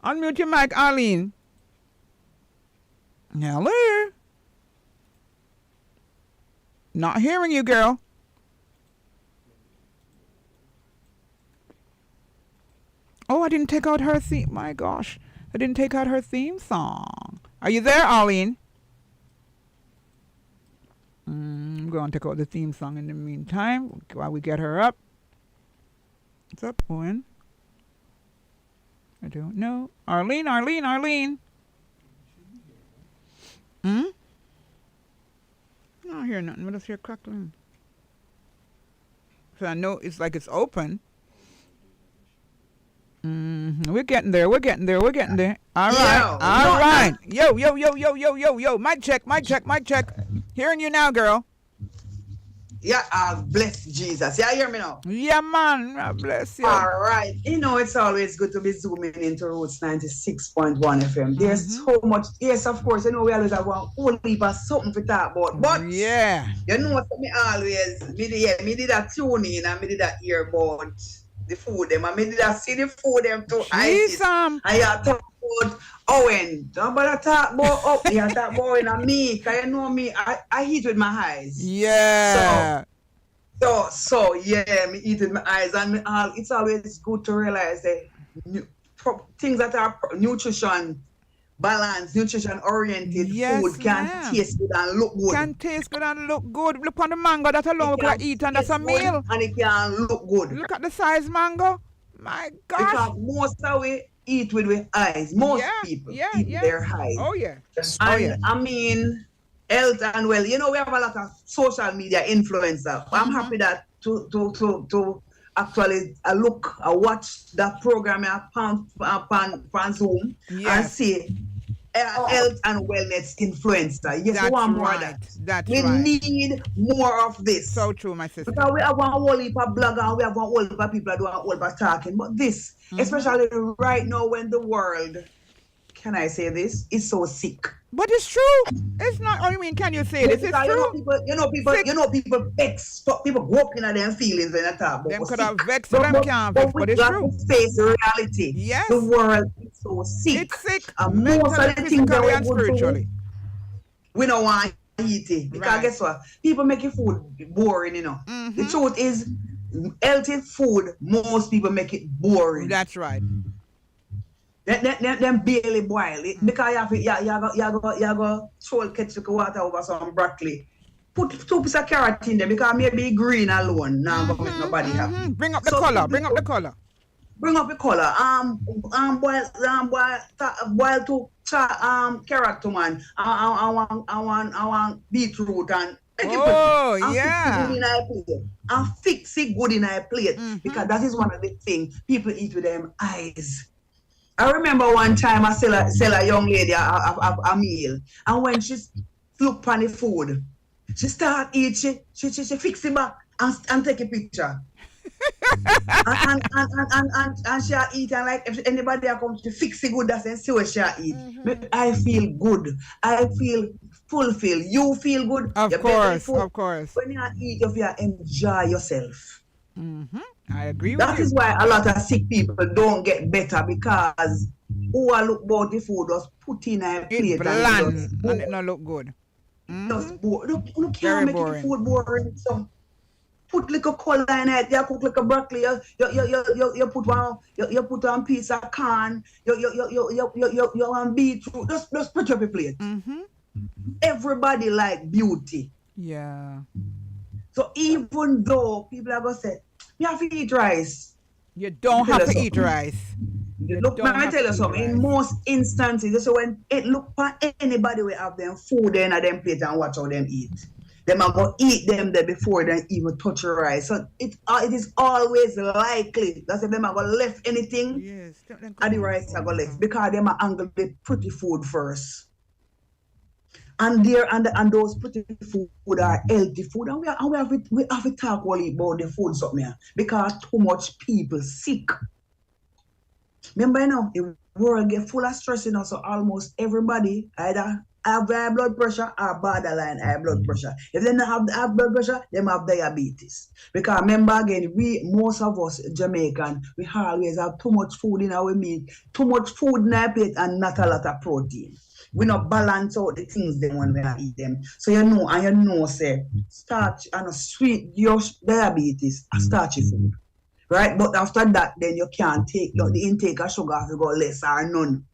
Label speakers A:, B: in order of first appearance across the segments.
A: Unmute your mic, Arlene. Hello. Not hearing you, girl. Oh, I didn't take out her theme. My gosh. I didn't take out her theme song. Are you there, Arlene? I'm going to take out the theme song in the meantime while we get her up. What's up, Owen? I don't know. Arlene. Hmm? I don't hear nothing. What is here crackling? So I know it's like it's open. We're getting there. All right. Yo. Mic check. Hearing you now, girl.
B: Yeah, bless Jesus. Yeah, hear me now?
A: Yeah, man. Bless you.
B: All right. It's always good to be zooming into Roots 96.1 FM. There's so much. Yes, of course. We always have one whole heap of something to talk about. But,
A: yeah.
B: Me did a tune in and me did a hear about the food them. And me did a see the food them too. I talk about Owen. Don't bother talk about up. You talk about Owen and me. Because you know me, I eat with my eyes.
A: Yeah.
B: So yeah, me eat with my eyes. And it's always good to realize that things that are nutrition balanced, nutrition oriented food can taste good and look good.
A: Look on the mango that alone we can eat, and that's a meal.
B: And it can look good.
A: Look at the size mango. My gosh.
B: Because most of we eat with eyes. Most people eat with their eyes.
A: Oh yeah.
B: I mean, health and well, we have a lot of social media influencers. I'm happy that to actually watch that program on Zoom and see health and wellness influencer. Yes,
A: that's
B: one more
A: right.
B: That. We need more of this.
A: So true, my sister.
B: Because we have one whole heap of bloggers and we have one whole heap of people that do a whole heap of talking. But this, especially right now when the world, can I say this, is so sick.
A: But it's true. It's not. I mean, can you say this? It's true.
B: People vex. People go up in their feelings when they talk.
A: Them could have vexed, so them can't vex. But it's true.
B: We face reality.
A: Yes.
B: The world is so sick.
A: It's sick.
B: And most of the things that
A: and spiritually.
B: We don't want to eat it. Because guess what? People make your food boring, The truth is, healthy food, most people make it boring.
A: That's right.
B: Them barely boil it because you go throw ketchup water over some broccoli. Put 2 pieces of carrot in there because maybe green alone now gonna make nobody happy.
A: Bring up the color. Bring up the color.
B: Boil 2 carrot to man. I want beetroot and and fix it good in a plate because that is one of the things people eat with them eyes. I remember one time I sell a young lady a meal, and when she look on the food, she start eat, she fix it back and take a picture. and she eat, and like if anybody comes to fix it good, that's and see what she eat. I feel good. I feel fulfilled. You feel good.
A: Of course.
B: When you eat, you enjoy yourself.
A: I agree with you.
B: That is why a lot of sick people don't get better because who look about the food just put in a plate
A: it's bland and it not look good.
B: Just boring. You can't make the food boring. So put little color in it. You cook like a broccoli. You put one piece of corn. You want beetroot. Just put up a plate. Everybody like beauty.
A: Yeah.
B: So even though people are gonna say, you have to eat rice.
A: You don't have to eat rice.
B: Look, let me tell you something. In most instances, so when it look for anybody will have them food in a them plate and watch how them eat. Them are going to eat them there before they even touch the rice. So it is always likely that if them are going to left anything, and the rice are going to left because them are angle the pretty food first. And those pretty food are healthy food, and we have to talk only about the food something here because too much people sick. Remember the world get full of stress, so almost everybody either have high blood pressure or borderline high blood pressure. If they don't have high blood pressure, they have diabetes. Because remember again, most of us Jamaican, we always have too much food in our meat, too much food in our plate and not a lot of protein. We not balance out the things them when we eat them. So say starch and sweet your diabetes and starchy food. Right? But after that, then you can't take the intake of sugar if you go less or none.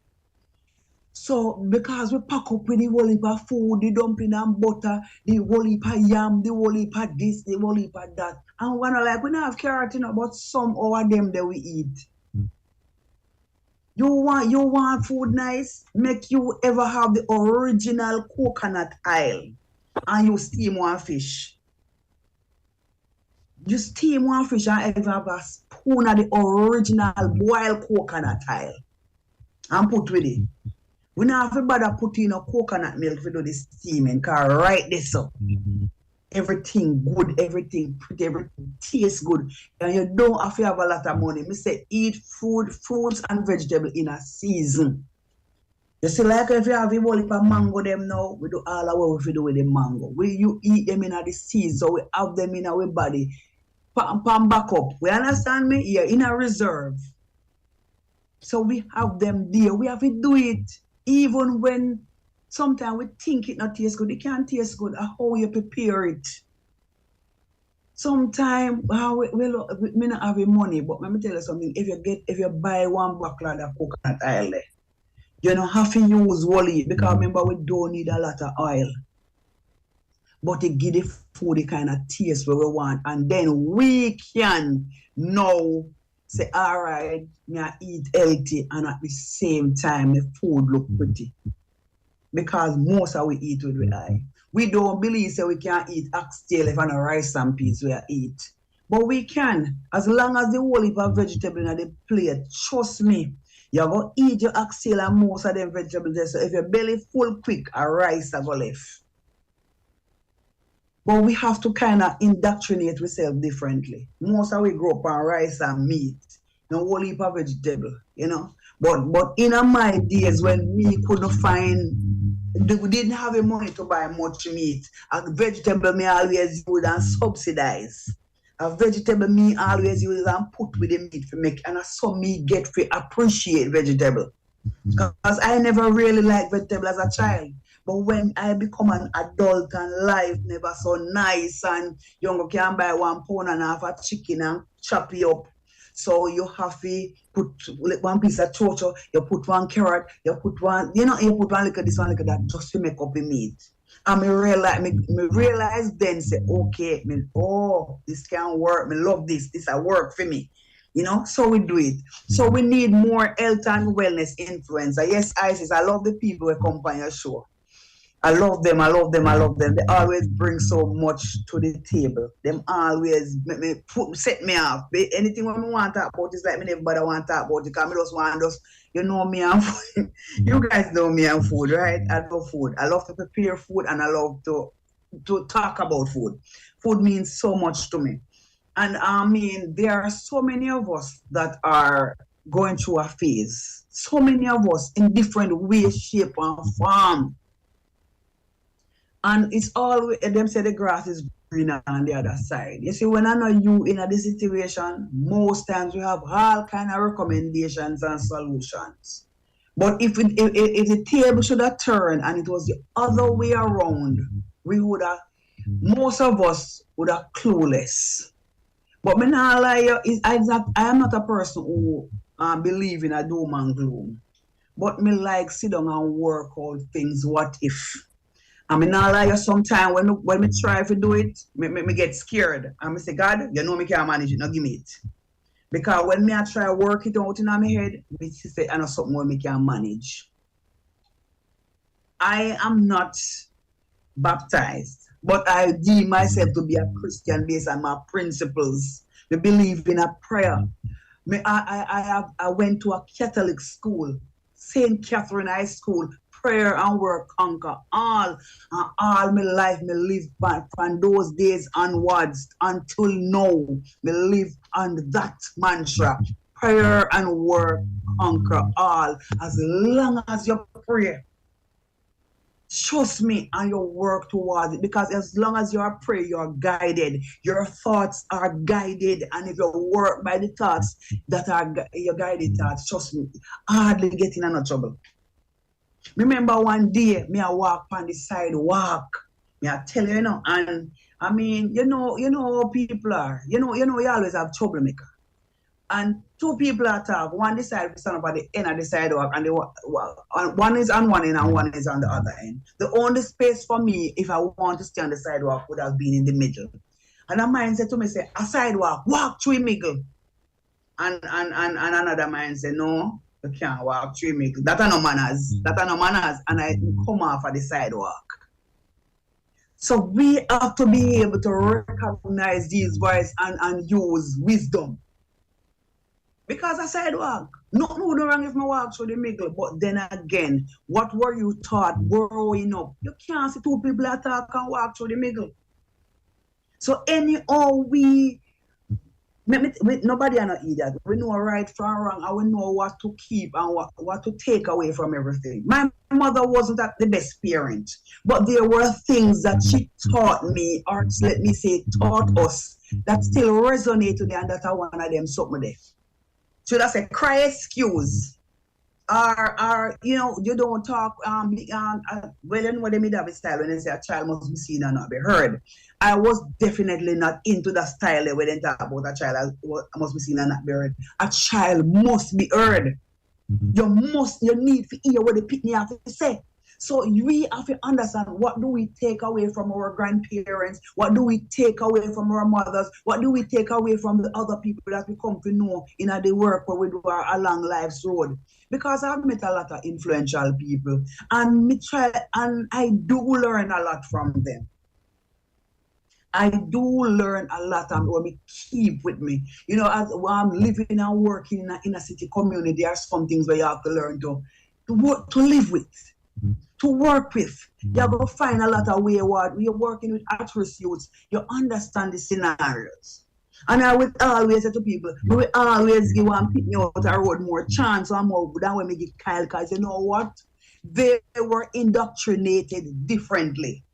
B: So because we pack up with the whole heap of food, the dumpling and butter, the whole heap of yam, the whole heap of this, the whole heap of that. And we're not like, we don't have carrot, but some of them that we eat. You want food nice? Make you ever have the original coconut oil and you steam one fish. You steam one fish and ever have a spoon of the original boiled coconut oil and put with it. We don't have to bother putting coconut milk to do the steaming, because right this up. Everything good, everything pretty, everything tastes good. And you don't have to have a lot of money. Me say eat fruits and vegetables in a season. You see, like if you have a whole heap of mango them now, we do all what we do with the mango. You eat them in the season, so we have them in our body. Pam back up. We understand me? Yeah, in a reserve. So we have them there. We have to do it. Even when sometimes we think it not taste good, it can't taste good. How you prepare it. Sometimes we not have money, but let me tell you something. If you buy one buckler of coconut oil, you don't have to use wally because remember we don't need a lot of oil. But it give the food the kind of taste we want, and then we can now say, all right, I eat healthy and at the same time the food look pretty. Because most of we eat with the eye. We don't believe that we can eat oxtail if and rice and peas we eat. But we can, as long as the whole heap of vegetable in the plate, trust me, you're going to eat your oxtail and most of them vegetables there. So if your belly full quick, a rice are going to left. But we have to kind of indoctrinate ourselves differently. Most of we grow up on rice and meat, no whole heap of vegetable, But in my days when me couldn't find, we didn't have the money to buy much meat. A vegetable me always use and subsidize. A vegetable me always use and put with the meat for make, and that's so me get to appreciate vegetable. Because I never really liked vegetable as a child. But when I become an adult and life never so nice and you can buy 1 pound and a half of chicken and chop it up. So you have to put one piece of chocho, you put one carrot, you put one, you put one look at this, one look at that, just to make up the meat. And me realize then say, okay, this can work, me love this will work for me. So we do it. So we need more health and wellness influencer. Yes, Isis, I love the people who come on your show. I love them. They always bring so much to the table. Them always set me off. Anything when I want to talk about is like me never want to talk about it because I just want me and food. You guys know me and food, right? I love food. I love to prepare food and I love to talk about food. Food means so much to me. And there are so many of us that are going through a phase. So many of us in different ways, shape, and form. And it's always, them say the grass is greener on the other side. You see, when I know you in this situation, most times we have all kind of recommendations and solutions. But if the table should have turned and it was the other way around, most of us would have clueless. But me not lie, I am not a person who believe in a doom and gloom. But me like sit down and work out things, what if. I mean, not lie, sometimes when me try to do it, me get scared. And me say, God, me can't manage it, no give me it. Because when me I try to work it out in my head, me say, I know something where me can manage. I am not baptized, but I deem myself to be a Christian based on my principles. Me believe in a prayer. I went to a Catholic school, St. Catherine High School. Prayer and work conquer all. And all my life, me live from those days onwards until now. Me live on that mantra. Prayer and work conquer all. As long as you pray. trust me, and you work towards it, because as long as you are praying, you're guided, your thoughts are guided, and if you work by the thoughts that are your guided thoughts, trust me, hardly get in no trouble. Remember one day me I walk on the sidewalk, me I tell you, and I mean, you know how people are, you always have troublemaker. And two people are talk. One decide to stand up at the end of the sidewalk, and one is on one end and one is on the other end. The only space for me, if I want to stay on the sidewalk, would have been in the middle. And a mind said to me, say, a sidewalk, walk through middle. And another mind said, no, you can't walk through middle. That are no manners. That are no manners. And I come off of the sidewalk. So we have to be able to recognize these voices and use wisdom. Because I said, walk. Nothing would wrong if I walk through the middle. But then again, what were you taught growing up? You can't see two people that talk and walk through the middle. So anyhow, nobody are not idiot. We know right from wrong, and we know what to keep and what to take away from everything. My mother wasn't the best parent, but there were things that she taught me, or let me say taught us, that still resonate today, and that I one of them something there. So that's a cry excuse. Or you don't talk well, you know what they made have a style when they say a child must be seen and not be heard. I was definitely not into that style when they talk about a child must be seen and not be heard. A child must be heard. You need to hear what the pitney have to say. So we have to understand, what do we take away from our grandparents? What do we take away from our mothers? What do we take away from the other people that we come to know in the work where we do our along life's road? Because I've met a lot of influential people, and I do learn a lot from them. I do learn a lot, and what we keep with me. You know, as I'm living and working in a inner city community, there are some things where you have to learn to live with. To work with. You're going to find a lot of wayward. You're working with at-risk youths. You understand the scenarios. And I would always say to people, we will always give one pitney out the road more chance or more than when we give Kyle, because you know what? They were indoctrinated differently.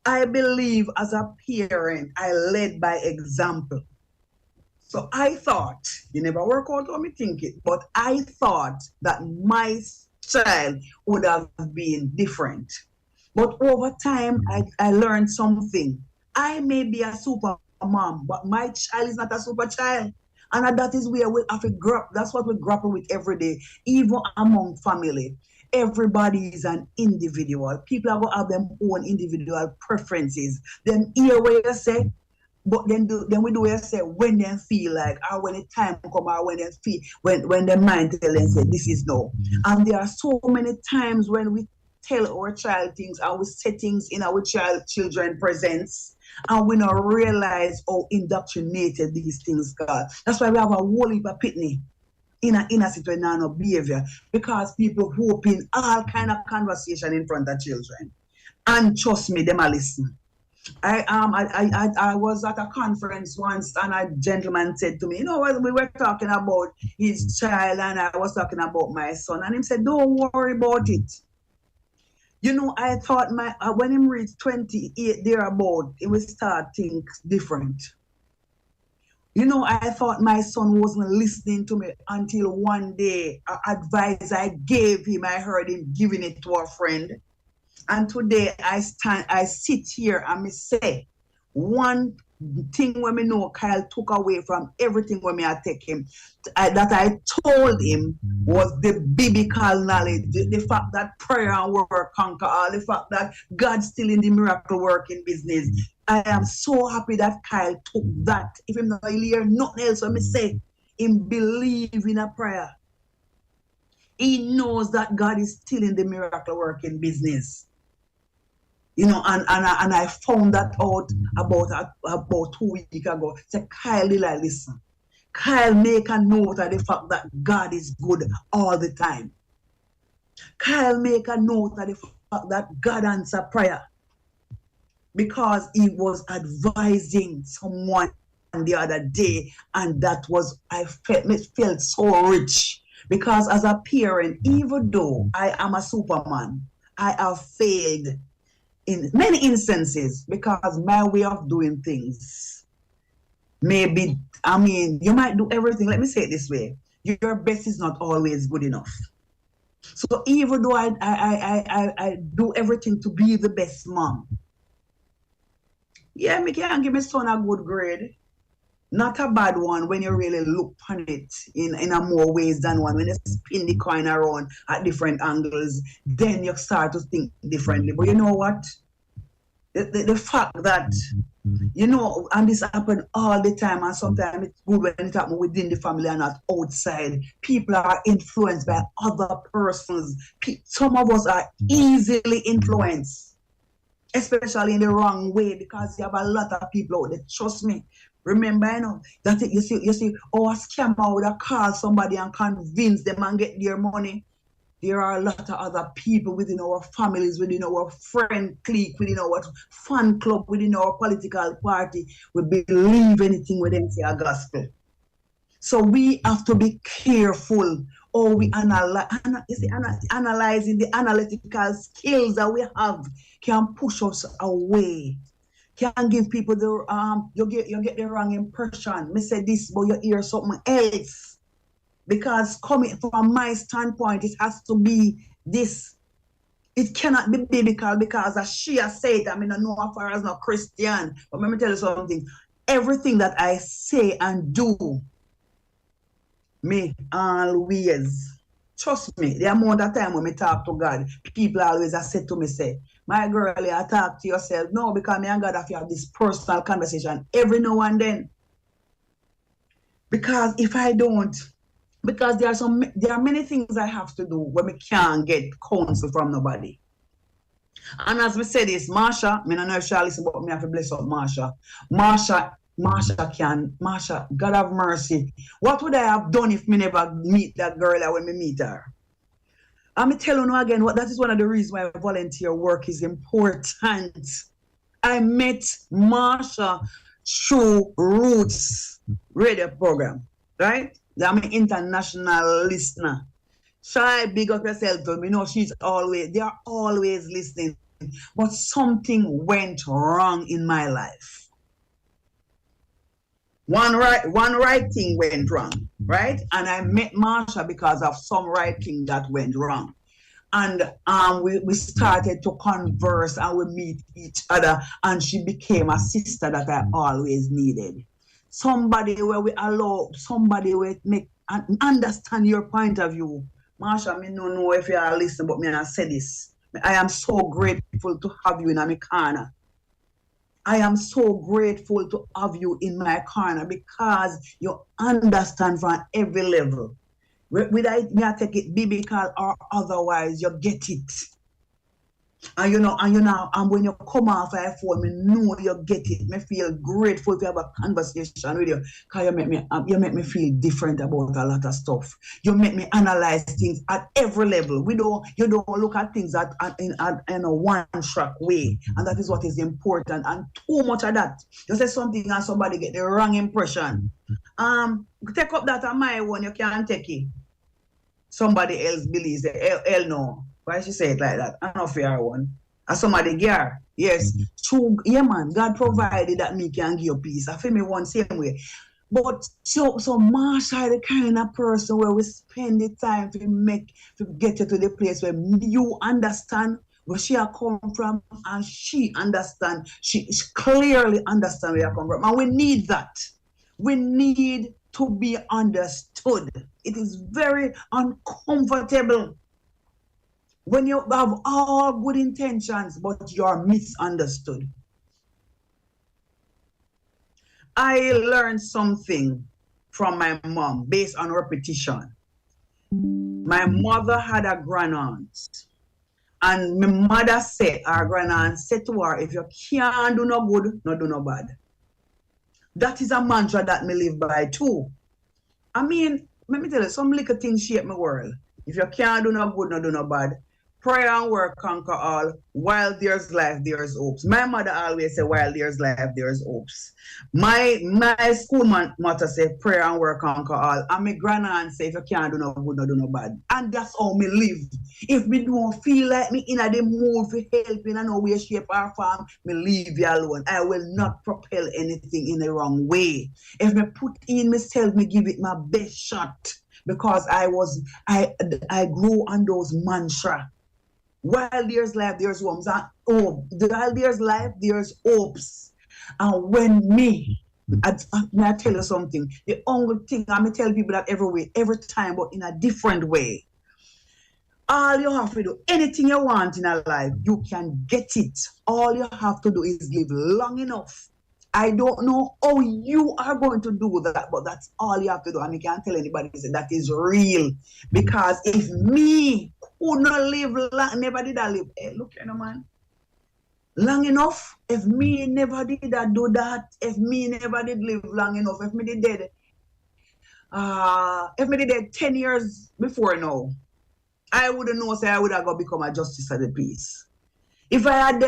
B: I believe as a parent, I led by example. So I thought, you never work out how me think it, but I thought that my child would have been different. But over time, I learned something. I may be a super mom, but my child is not a super child. And that is where we have to grapple. That's what we grapple with every day, even among family. Everybody is an individual. People are going to have their own individual preferences. Then hear what you say, but then we do what you say when they feel like, or when the time come, or when they feel, when their mind tell them, say, this is no. And there are so many times when we tell our child things, and we say things in our children presence, and we don't realize how indoctrinated these things got. That's why we have a whole heap of pitney in a situation of behavior, because people hoping all kind of conversation in front of children. And trust me, them are listening. I was at a conference once, and a gentleman said to me, you know what, we were talking about his child, and I was talking about my son, and he said, don't worry about it. You know, I thought when he reached 28 thereabout, he would start think different. You know, I thought my son wasn't listening to me until one day, advice I gave him, I heard him giving it to a friend. And today I sit here and me say, one thing when me know Kyle took away from everything when me I take him, that I told him was the biblical knowledge, the fact that prayer and work conquer all, the fact that God's still in the miracle working business. I am so happy that Kyle took that. If him not hear nothing else, when me say, him believe in a prayer. He knows that God is still in the miracle working business. You know, and I found that out about 2 weeks ago. Say, Kyle, listen. Kyle, make a note of the fact that God is good all the time. Kyle, make a note of the fact that God answers prayer. Because he was advising someone the other day, and that was, I felt so rich. Because as a parent, even though I am a superman, I have failed in many instances because my way of doing things maybe, I mean, you might do everything. Let me say it this way. Your best is not always good enough. So even though I do everything to be the best mom, yeah, me can give my son a good grade. Not a bad one when you really look on it in a more ways than one. When you spin the coin around at different angles, then you start to think differently. But you know what? The fact that, you know, and this happen all the time, and sometimes it's good when it happens within the family and not outside. People are influenced by other persons. Some of us are easily influenced, especially in the wrong way, because you have a lot of people out there. Trust me. Remember, you know, that you see, a scammer would have called somebody and convince them and get their money. There are a lot of other people within our families, within our friend clique, within our fan club, within our political party, we believe anything when they say a gospel. So we have to be careful or we analyzing the analytical skills that we have can push us away. Can give people the you get the wrong impression. Me say this, but you hear something else. Because coming from my standpoint, it has to be this. It cannot be biblical because as she has said, I mean, I know as far as not Christian, but let me tell you something. Everything that I say and do, me always, trust me, the amount of time when me talk to God, people always have said to me, say, my girl, you talk to yourself. No, because me and God have to have this personal conversation every now and then. Because if I don't, because there are many things I have to do when we can't get counsel from nobody. And as we say this, Marsha, I don't know if she'll listen, but me have to bless up Marsha. Marsha, God have mercy. What would I have done if me never meet that girl when me meet her? I'm telling you again, that is one of the reasons why volunteer work is important. I met Marsha through Roots radio program, right? I'm an international listener. Try big up yourself to me. You know, they are always listening. But something went wrong in my life. One right thing went wrong, right? And I met Marsha because of some right thing that went wrong. And we started to converse and we meet each other, and she became a sister that I always needed. Somebody where we allow, somebody where make and understand your point of view. Marsha, me don't know if you are listening, but me I say this. I am so grateful to have you in my corner. I am so grateful to have you in my corner because you understand from every level. Whether I take it biblical or otherwise, you get it. And when you come off my phone, me know you get it. Me feel grateful to have a conversation with you because you make me feel different about a lot of stuff. You make me analyze things at every level. You don't look at things in a one-track way, and that is what is important. And too much of that, you say something and somebody get the wrong impression. Take up that on my one, you can't take it. Somebody else believes it. Hell no. Why she say it like that? I know fair one. And somebody gear. Yes. True. Yeah, man. God provided that me can give peace. I feel me one same way. But so Marsha the kind of person where we spend the time to get you to the place where you understand where she come from and she understand. She clearly understand where you come from. And we need that. We need to be understood. It is very uncomfortable when you have all good intentions, but you are misunderstood. I learned something from my mom based on repetition. My mother had a grandaunt, and my mother said, our grandaunt said to her, if you can't do no good, no do no bad. That is a mantra that me live by too. I mean, let me tell you, some little things shape my world. If you can't do no good, no do no bad. prayer and work conquer all. While there's life, there's hopes. My mother always say, while there's life, there's hopes. My school motto say, prayer and work conquer all. And my grandaunt say, if you can't do no good, no do no bad. And that's how me live. If me don't feel like me in the mood for helping and no way, shape, or form, me leave you alone. I will not propel anything in the wrong way. If me put in myself, me give it my best shot. Because I grew on those mantra. While there's life, there's hopes. And while there's life, there's hopes. And when may I tell you something? The only thing I'm gonna tell people that every time, but in a different way. All you have to do, anything you want in a life, you can get it. All you have to do is live long enough. I don't know how you are going to do that, but that's all you have to do. And you can't tell anybody that is real. Because if me could not live long, never did I live. Hey, look, man. Long enough, if me never did do that, if me never did live long enough, if me did dead, 10 years before now, I wouldn't know, say I would have go become a justice of the peace. If I had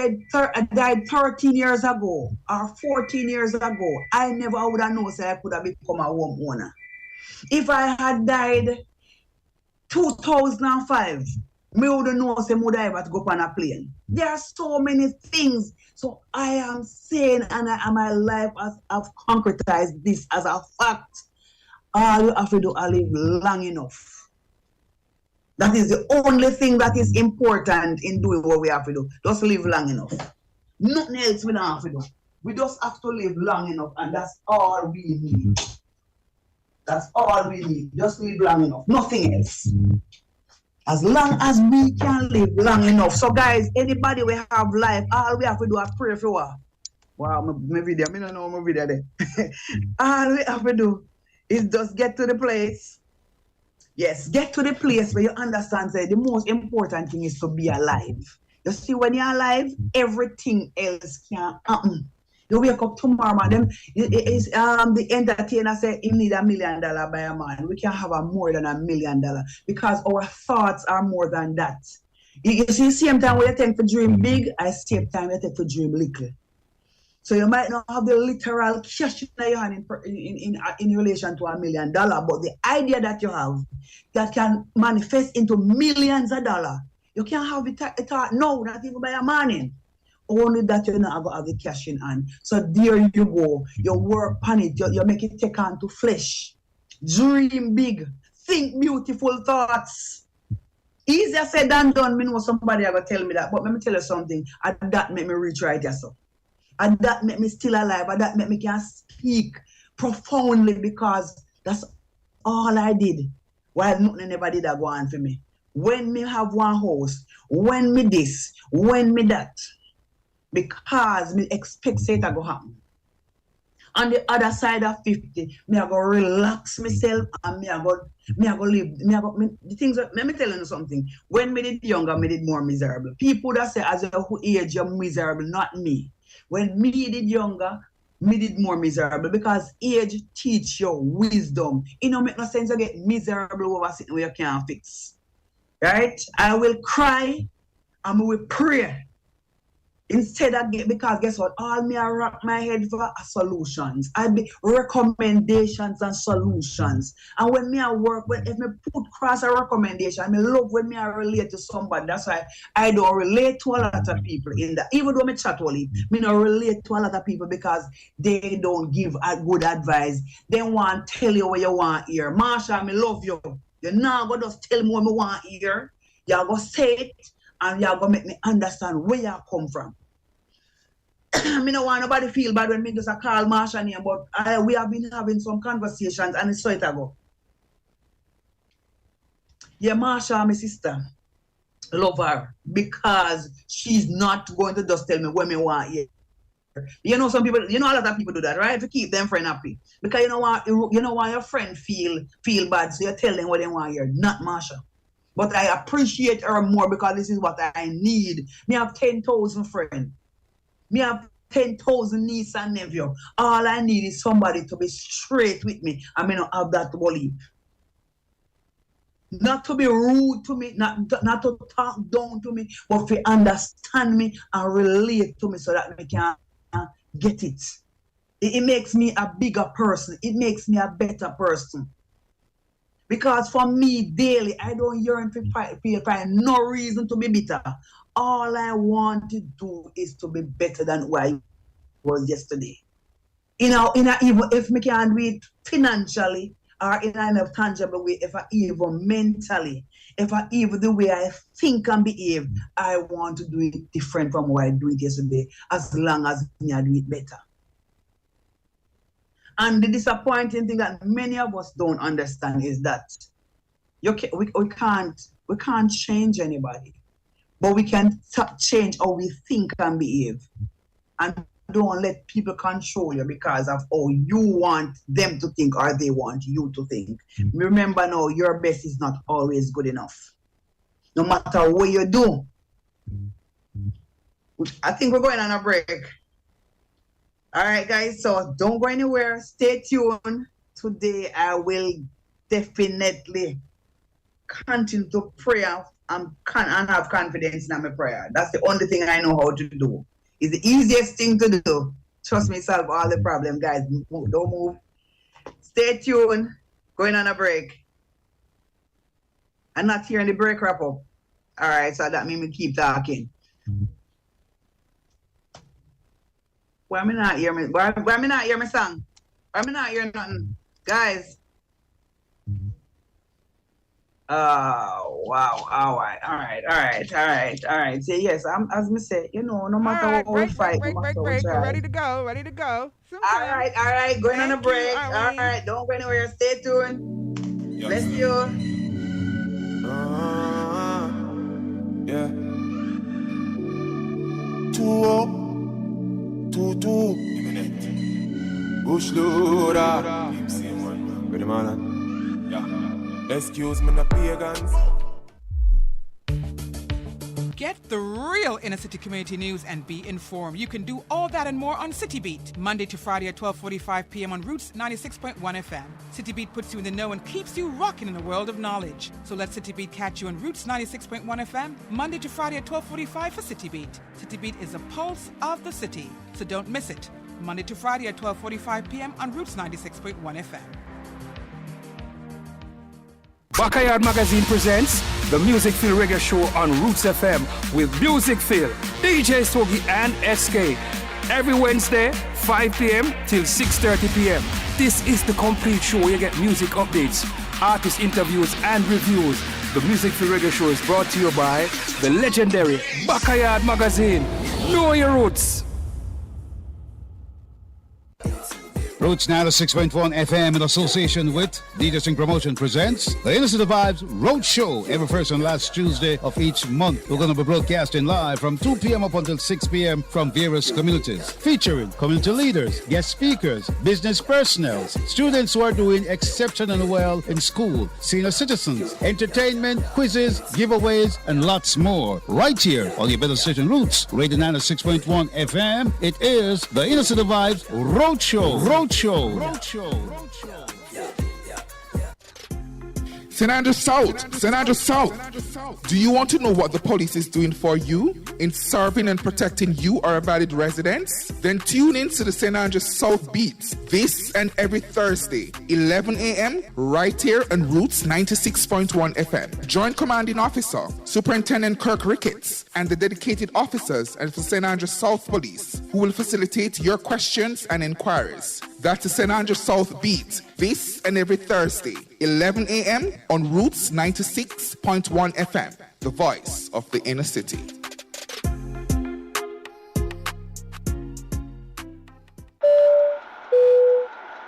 B: died 13 years ago or 14 years ago, I never would have known, say I could have become a homeowner. If I had died 2005, me wouldn't know, say I would have ever to go on a plane. There are so many things. So I am saying, and my life I've concretized this as a fact. All you have to do is live long enough. That is the only thing that is important in doing what we have to do. Just live long enough. Nothing else we don't have to do. We just have to live long enough, and that's all we need. That's all we need. Just live long enough. Nothing else. As long as we can live long enough. So guys, anybody we have life, all we have to do is pray for her. Wow, my video. I don't know my video there. All we have to do is just get to the place. Yes, get to the place where you understand that the most important thing is to be alive. You see, when you're alive, everything else can happen. You wake up tomorrow, man. The entertainer said he need $1 million by a man. We can have more than $1 million because our thoughts are more than that. You see, same time when you take to dream big, I same time you take to dream little. So you might not have the literal cash in your hand in relation to $1 million, but the idea that you have that can manifest into millions of dollars, you can't have it no, not even by a morning. Only that you're not going to have the cash in hand. So there you go. You work on it. You make it take on to flesh. Dream big. Think beautiful thoughts. Easier said than done. Me know somebody ever tell me that. But let me tell you something. And that make me reach right yourself. And that make me still alive. And that make me can speak profoundly because that's all I did. While nothing never did that go on for me. When me have one house, when me this, when me that. Because me expect it to go happen. On the other side of 50, me I go relax myself and me I go live. The things let me tell you something. When me did younger, me did more miserable. People that say as a age you're miserable, not me. When me did younger, me did more miserable because age teach you wisdom. It don't make no sense to get miserable over something where you can't fix. Right? I will cry and we will pray. Instead of because guess what? All me I rock my head for are solutions. I be recommendations and solutions. And when me I work, if me put cross a recommendation, I love when me I relate to somebody. That's why I don't relate to a lot of people in that. Even though me chat only, me don't relate to a lot of people because they don't give a good advice. They want to tell you what you want to hear. Marsha, me love you. You're not going to just tell me what I want to hear. You're going to say it and you're going to make me understand where you come from. I don't want nobody feel bad when me just call Marsha name, but we have been having some conversations and it's so it ago. Yeah, Marsha, my sister, love her because she's not going to just tell me when me want hear. You know, some people, a lot of people do that, right? To keep them friend happy. Because you know why your friend feel bad, so you tell them what they want hear, not Marsha. But I appreciate her more because this is what I need. Me have 10,000 friends. Me have 10,000 niece and nephew. All I need is somebody to be straight with me. I may not have that belief. Not to be rude to me, not to talk down to me, but to understand me and relate to me so that we can get it. It makes me a bigger person. It makes me a better person. Because for me, daily, I don't yearn to find no reason to be bitter. All I want to do is to be better than who I was yesterday. Even if I can do it financially or in a tangible way, if I even mentally, if I even the way I think and behave, I want to do it different from what I do it yesterday, as long as I do it better. And the disappointing thing that many of us don't understand is that we can't change anybody, but we can change how we think and behave. And don't let people control you because of how you want them to think or they want you to think. Remember now, your best is not always good enough. No matter what you do. I think we're going on a break. All right, guys, so don't go anywhere. Stay tuned. Today, I will definitely continue to pray and have confidence in my prayer. That's the only thing I know how to do. It's the easiest thing to do. Trust me, solve all the problems, guys. Don't move. Stay tuned. Going on a break. I'm not hearing the break wrap up. All right, so that means we keep talking. Why me not hear me? Why me not hear my song? Why me not hear nothing? Guys. Oh, wow. All right. Say yes, as me say, no matter what we fight.
A: Break. We're ready to go.
B: All right. Going on a break. All right. Don't go anywhere. Stay tuned. Bless you. Yeah. 2-2. Bush loader. Ready, man? Yeah. Excuse me, the pagans.
A: Get the real inner city community news and be informed. You can do all that and more on City Beat, Monday to Friday at 12:45 p.m. on Roots 96.1 FM. City Beat puts you in the know and keeps you rocking in a world of knowledge. So let City Beat catch you on Roots 96.1 FM, Monday to Friday at 12:45 for City Beat. City Beat is a pulse of the city, so don't miss it. Monday to Friday at 12:45 p.m. on Roots 96.1 FM.
C: Backyard Magazine presents the Music Feel Reggae Show on Roots FM with Music Feel, DJ Sogi and SK. Every Wednesday, 5 p.m. till 6:30 p.m. This is the complete show where you get music updates, artist interviews and reviews. The Music Feel Reggae Show is brought to you by the legendary Backyard Magazine. Know your roots.
D: Roots 96.1 FM in association with DJ Swing Promotion presents the Innocent Vibes Road Show every first and last Tuesday of each month. We're going to be broadcasting live from 2 p.m. up until 6 p.m. from various communities, featuring community leaders, guest speakers, business personnel, students who are doing exceptionally well in school, senior citizens, entertainment, quizzes, giveaways, and lots more. Right here on your better station Roots, Radio 96.1 FM. It is the Innocent Vibes Road Show. Roadshow.
E: St. Andrews South. Do you want to know what the police is doing for you in serving and protecting you, our valid residents? Then tune in to the St. Andrews South Beats this and every Thursday, 11 a.m. right here on Roots 96.1 FM. Join Commanding Officer Superintendent Kirk Ricketts and the dedicated officers at the St. Andrews South Police who will facilitate your questions and inquiries. That's the St. Andrews South Beat this and every Thursday, 11 a.m. on Roots 96.1 FM, the voice of the inner city.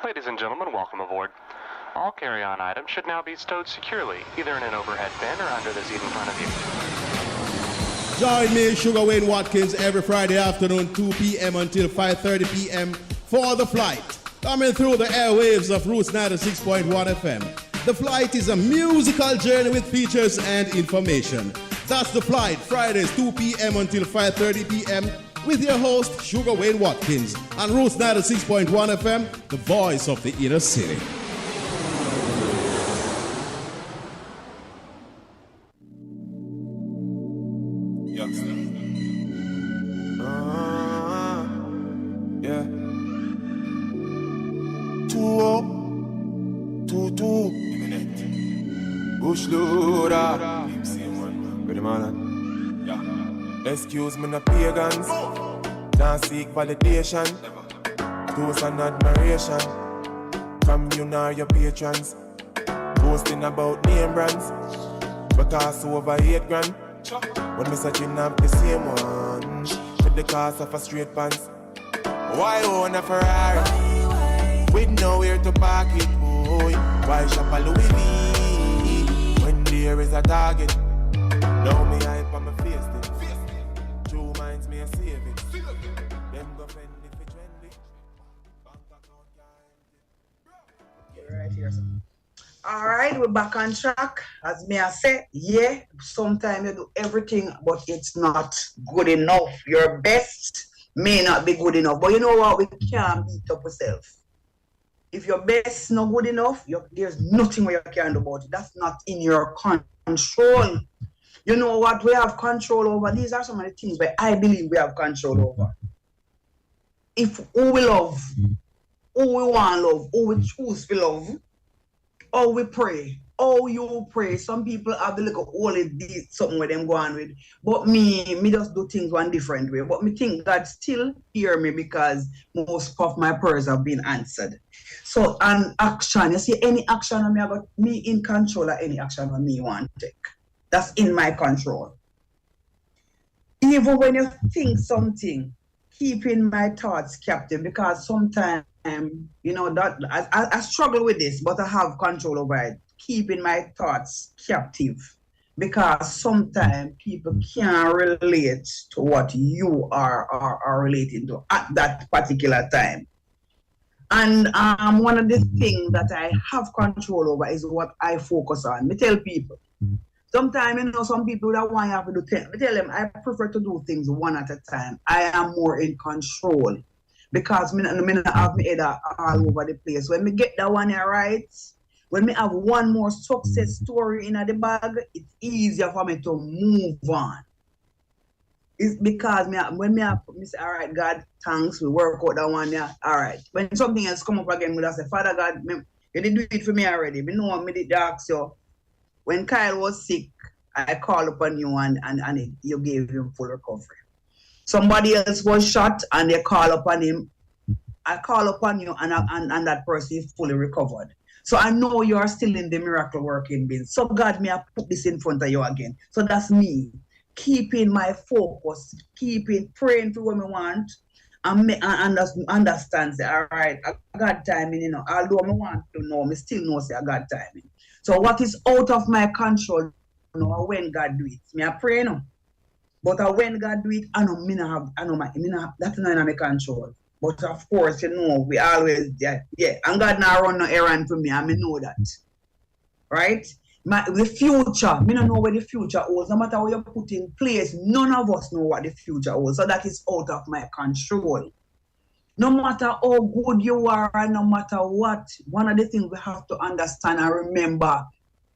F: Ladies and gentlemen, welcome aboard. All carry-on items should now be stowed securely, either in an overhead bin or under the seat in front of you.
G: Join me, Sugar Wayne Watkins, every Friday afternoon, 2 p.m. until 5:30 p.m. for The Flight. Coming through the airwaves of Roots 96.1 FM. The Flight is a musical journey with features and information. That's The Flight, Fridays 2 p.m. until 5:30 p.m. with your host, Sugar Wayne Watkins, on Roots 96.1 FM, the voice of the inner city.
H: Yeah. 2-2-2 Bush loader. Ready, man? Yeah. Excuse me, no pagans. Don't seek validation. Toast and admiration from you nor your patrons. Boasting about name brands. But cost over 8 grand. When me searching up the same one with the cost of a straight pants. Why own a Ferrari with nowhere to park it, boy? Why shop a Louis V when there is a target? Now me hype on my face it. True minds me a save it. Them go fend if it trendy. Bank account
B: You're right here, sir. All right, we're back on track. As me I say, yeah, sometimes you do everything, but it's not good enough. Your best may not be good enough. But you know what? We can't beat up ourselves. If your best is not good enough, there's nothing we can do about it. That's not in your control. You know what we have control over? These are some of the things where I believe we have control over. If who we love, who we want to love, who we choose to love, or we pray, or you pray. Some people have the little holy deed, something with them go on with. But me just do things one different way. But me think God still hear me because most of my prayers have been answered. So an action, you see any action on me, I got me in control of any action on me want to take. That's in my control. Even when you think something, keeping my thoughts captive, because sometimes you know that I struggle with this, but I have control over it. Keeping my thoughts captive, because sometimes people can't relate to what you are relating to at that particular time. And one of the things that I have control over is what I focus on. Me tell people. Sometimes, you know, some people that want you have to do things. I tell them I prefer to do things one at a time. I am more in control. Because me not have me head all over the place. When me get that one here right, when me have one more success story in the bag, it's easier for me to move on. It's because when me say, all right, God, thanks, we work out that one there. All right. When something else come up again, we say, Father God, you did do it for me already. Me know me did ask you. When Kyle was sick, I called upon you and you gave him full recovery. Somebody else was shot and they call upon him. I call upon you and that person is fully recovered. So I know you are still in the miracle working business. So God, may I put this in front of you again. So that's me. Keeping my focus, praying for what I want, and understand, say, all right, I got timing, you know. Although I want to know, I still know, say, I got timing. So what is out of my control, you know, when God do it, me I pray, no. But when God do it, that's not in my control. But of course, you know, we always, yeah, and God now run no errand for me, and I know that. Right? The future, me don't know where the future holds. No matter what you put in place, none of us know what the future holds. So that is out of my control. No matter how good you are, and no matter what, one of the things we have to understand and remember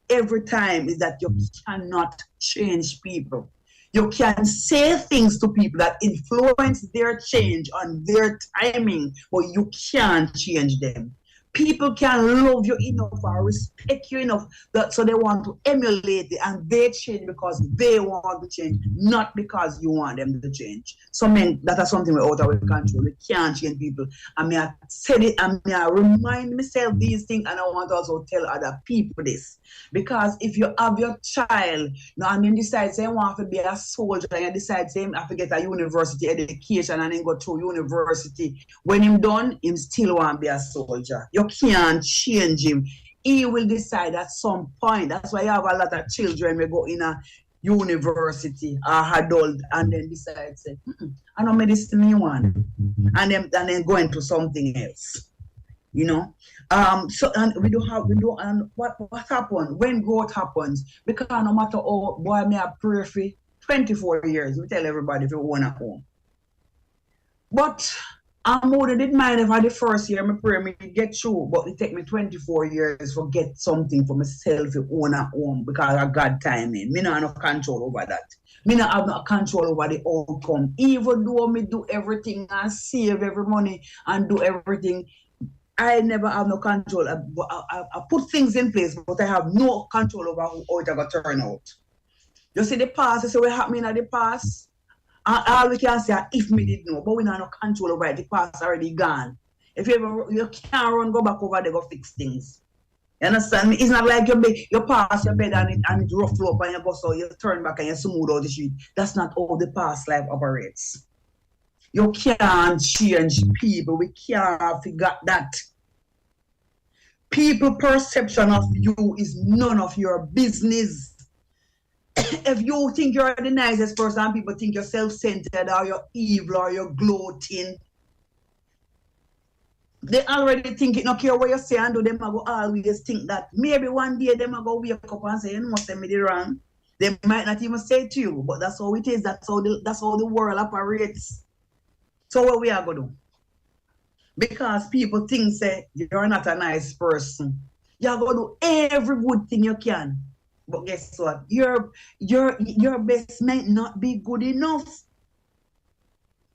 B: every time is that you cannot change people. You can say things to people that influence their change on their timing, but you can't change them. People can love you enough or respect you enough so they want to emulate it, and they change because they want to change, not because you want them to change. So that is something we're out of our control. We can't change people. I mean, I said it, and I remind myself these things, and I want to also tell other people this. Because if you have your child, and then decide they want to be a soldier, and you decide they have to get a university education and then go to university, when he's done, he still want to be a soldier. You can't change him. He will decide at some point. That's why you have a lot of children who go in a university or adult and then decide, say, I know medicine me want, and then go into something else. You know, so and and what happens when growth happens? Because no matter how boy me a pray for 24 years, we tell everybody if you want a home. But I more than didn't mind if I the first year me pray me get through, but it take me 24 years to get something for myself to own at home because of God timing. Me not have no control over that. Me not have no control over the outcome. Even though me do everything and save every money and do everything, I never have no control. I put things in place, but I have no control over how it going to turn out. You see the past, you see what happened in the past? And all we can say if me did know, but we don't have no control over it. The past already gone. If you can't run, go back over there, go fix things. You understand me? It's not like you pass your bed and it rough up and you go so you turn back and you smooth out the shit. That's not how the past life operates. You can't change people. We can't figure that. People perception of you is none of your business. If you think you're the nicest person and people think you're self-centered or you're evil or you're gloating, they already think it, no care what you say and do, them I go always think that. Maybe one day them I go wake up and say, you must say me the wrong. They might not even say it to you, but that's how it is. That's how the world operates. So what we are going to do? Because people think say you're not a nice person. You're going to do every good thing you can. But guess what? Your best might not be good enough.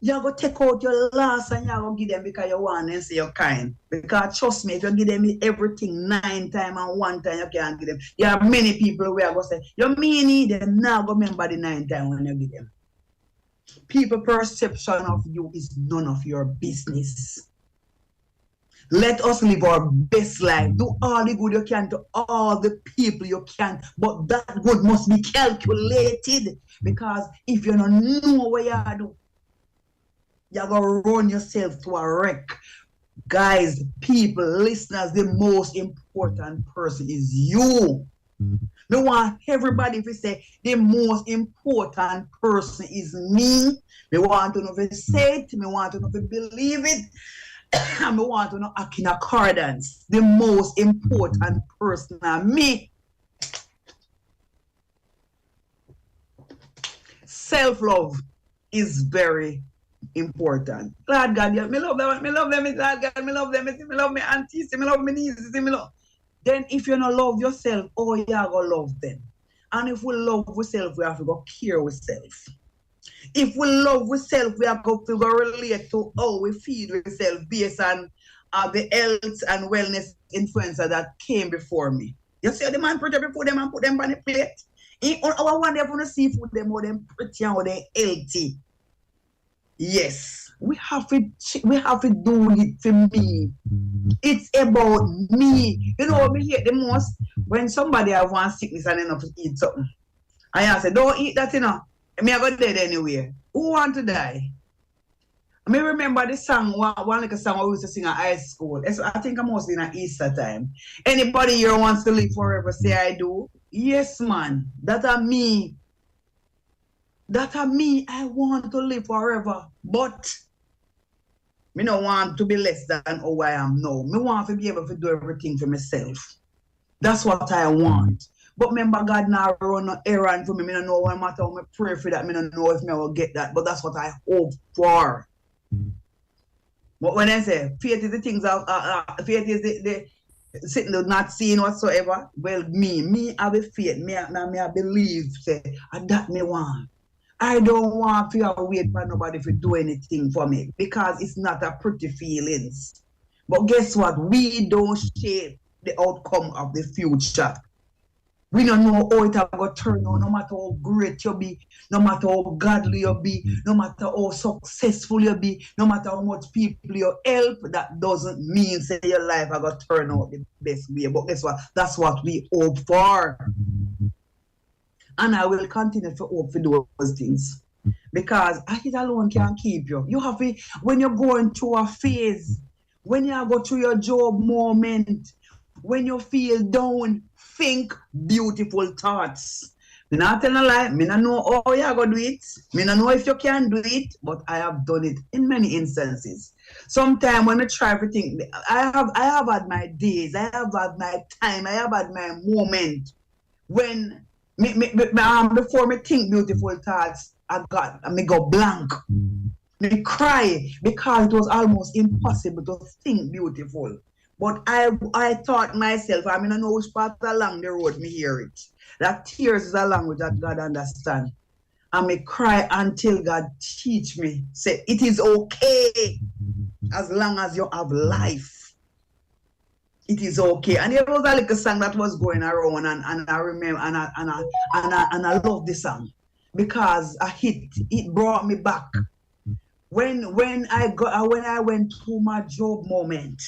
B: You're going to take out your last and you're going to give them because you want and say you're kind. Because trust me, if you give them everything 9 times and 1 time, you can't give them. There are many people who are going to say, you mean it, they're not going to remember the 9 times when you give them. People's perception of you is none of your business. Let us live our best life. Do all the good you can to all the people you can. But that good must be calculated. Because if you don't know what you do, you're going to run yourself to a wreck. Guys, people, listeners, the most important person is you. I want everybody to say the most important person is me. I want to know if you say it. I want to know if you believe it. I want to know act in accordance. The most important person is me. Self-love is very important. Lord God, me love them. Me love them. Lord God, me love them. Me love me aunties. Me love me nieces. Me love. Then if you don't love yourself, oh, you are going to love them. And if we love ourselves, we have to go care ourselves. If we love ourselves, we have to go relate to how we feed ourselves based on the health and wellness influencer that came before me. You see how the man prepare before them and put them on the plate? I want them to see food them how them pretty and how they healthy. Yes, we have to do it for me. It's about me. You know what we hear the most? When somebody have one sickness and enough to eat something. I say, don't eat that, you know. Me I got dead anywhere. Who want to die? I remember the song, one like a song we used to sing at high school. I think I'm mostly in Easter time. Anybody here wants to live forever, say I do. Yes, man. That are me. That are me. I want to live forever. But me don't want to be less than who I am now. Me want to be able to do everything for myself. That's what I want. But remember, God now run an errand for me. I don't know what matter how I pray for that. I don't know if I will get that. But that's what I hope for. But when I say faith is the things faith is the sitting there not seeing whatsoever. Well, me have a faith. Me I believe say that me want. I don't want to wait for nobody to do anything for me because it's not a pretty feelings. But guess what? We don't shape the outcome of the future. We don't know how it will turn out, no matter how great you be, no matter how godly you be, no matter how successful you be, no matter how much people you help, that doesn't mean say your life will go turn out the best way. But guess what? That's what we hope for. And I will continue to hope for those things. Because it alone can't keep you. You have to, when you're going through a phase, when you go through your job moment, when you feel down, think beautiful thoughts. Me not tell a lie. Me not know how you going to do it. Me not know if you can do it, but I have done it in many instances. Sometimes when I try to think, I have had my days, I have had my time, I have had my moment when before me think beautiful thoughts, I go blank. Me cry because it was almost impossible to think beautiful. But I thought myself, I mean, I know which part along the road me hear it. That tears is a language that God understands. And me cry until God teach me. Say, it is okay as long as you have life. It is okay. And there was a little song that was going around, and I remember, and I love this song because it brought me back. When I went through my Job moment.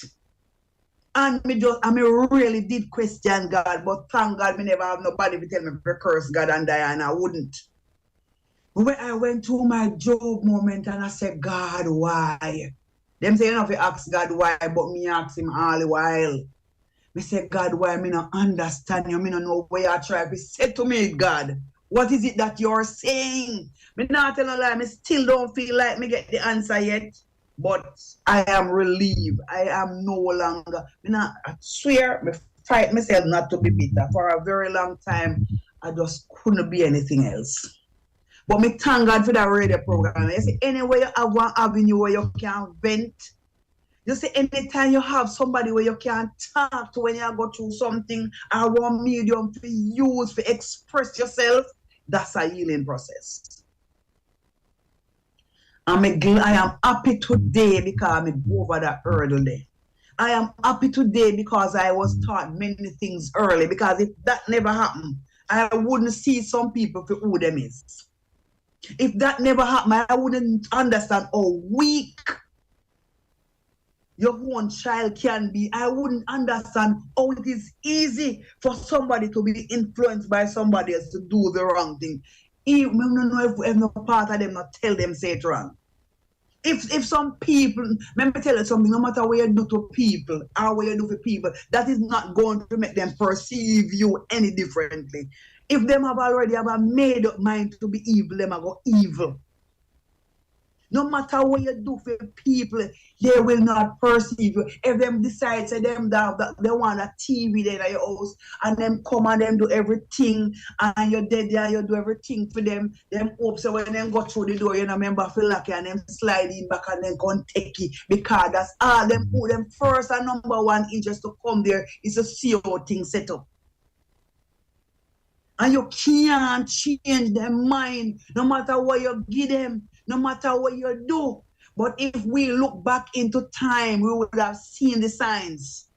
B: And me really did question God, but thank God me never have nobody to tell me to curse God and die, and I wouldn't. When I went through my Job moment and I said, God, why? Them say you know if you ask God why, but me ask him all the while. Me say, God, why me not understand you? Me not know where you try. He said to me, God, what is it that you're saying? Me not tell no lie, me still don't feel like me get the answer yet. But I am relieved. I am no longer. I swear, I fight myself not to be bitter. For a very long time, I just couldn't be anything else. But me thank God for that radio program. You see, anywhere you have one avenue where you can vent. You see, anytime you have somebody where you can talk to when you go through something, or one medium to use to express yourself, that's a healing process. I am happy today because I'm over that hurdle there. I am happy today because I was taught many things early, because if that never happened, I wouldn't see some people for who them is. If that never happened, I wouldn't understand how weak your own child can be. I wouldn't understand how it is easy for somebody to be influenced by somebody else to do the wrong thing. Even if no part of them not tell them say it wrong. If some people, let me tell you something, no matter what you do to people or what you do for people, that is not going to make them perceive you any differently. If them have already have a made up mind to be evil, them are go evil. No matter what you do for people, they will not perceive you. If them decide to them that they want a TV there at your house, and them come and them do everything, and you're dead there, you do everything for them hope so when them go through the door, you know, remember feel lucky, and them slide in back and then go and take it, because that's all them put them first and number one interest to come there is to see how things set up. And you can't change their mind, no matter what you give them, no matter what you do. But if we look back into time, we would have seen the signs.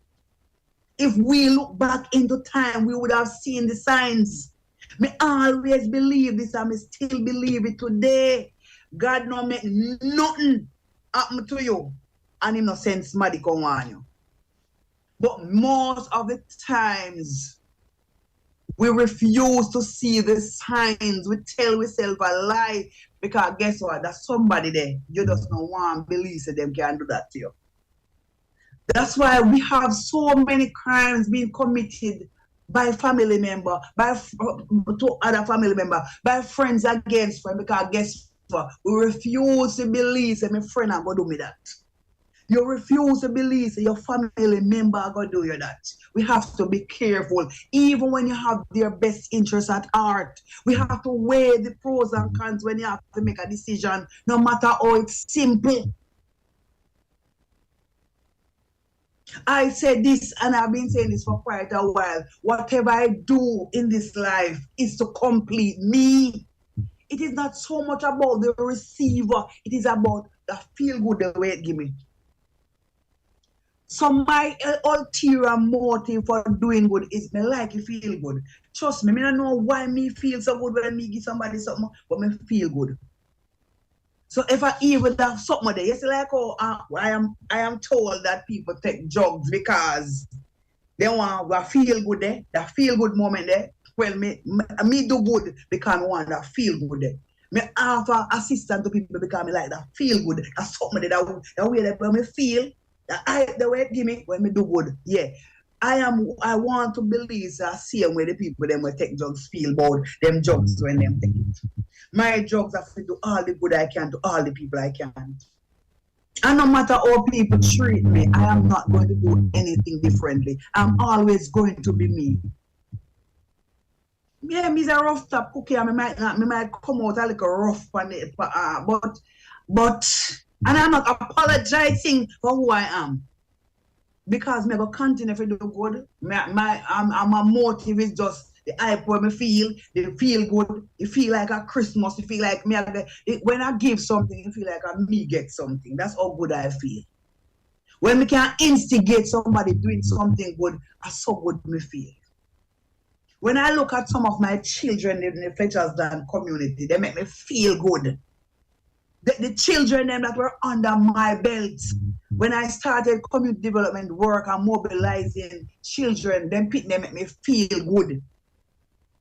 B: If we look back into time, we would have seen the signs. Me always believe this, and me still believe it today. God no make nothing happen to you, and him no send somebody come on you. But most of the times, we refuse to see the signs. We tell ourselves a lie, because guess what? There's somebody there. You just don't want to believe that them can do that to you. That's why we have so many crimes being committed by family member, to other family member, by friends against friends, because guess what? We refuse to believe that my friend are going to do me that. You refuse to believe that your family member are going to do you that. We have to be careful. Even when you have their best interests at heart, we have to weigh the pros and cons when you have to make a decision, no matter how it's simple. I said this, and I've been saying this for quite a while. Whatever I do in this life is to complete me. It is not so much about the receiver. It is about the feel good the way it give me. So my ulterior motive for doing good is me like you feel good. Trust me, I don't know why me feel so good when me give somebody something, but me feel good. So if I even have something there, you see like I am told that people take drugs because they want to feel good there, that feel good moment there. Well, me do good because I want that feel good there. Me offer assistance to people because I like that feel good. That's something that way that when me feel. The way it give me when me do good, yeah. I want to believe the same way the people them will take drugs feel about them drugs when them take it. My drugs have to do all the good I can to all the people I can. And no matter how people treat me, I am not going to do anything differently. I'm always going to be me. Yeah, me's a rough top cookie, and me might come out a little rough on it, but But, and I'm not apologizing for who I am. Because me go continue to do good. My motive is just the hype where me feel, they feel good, you feel like a Christmas, you feel like me, when I give something, you feel like me get something. That's how good I feel. When we can instigate somebody doing something good, that's so good me feel. When I look at some of my children in the Fletcher's Dam community, they make me feel good. The children them that were under my belt, when I started community development work and mobilizing children, them make me feel good.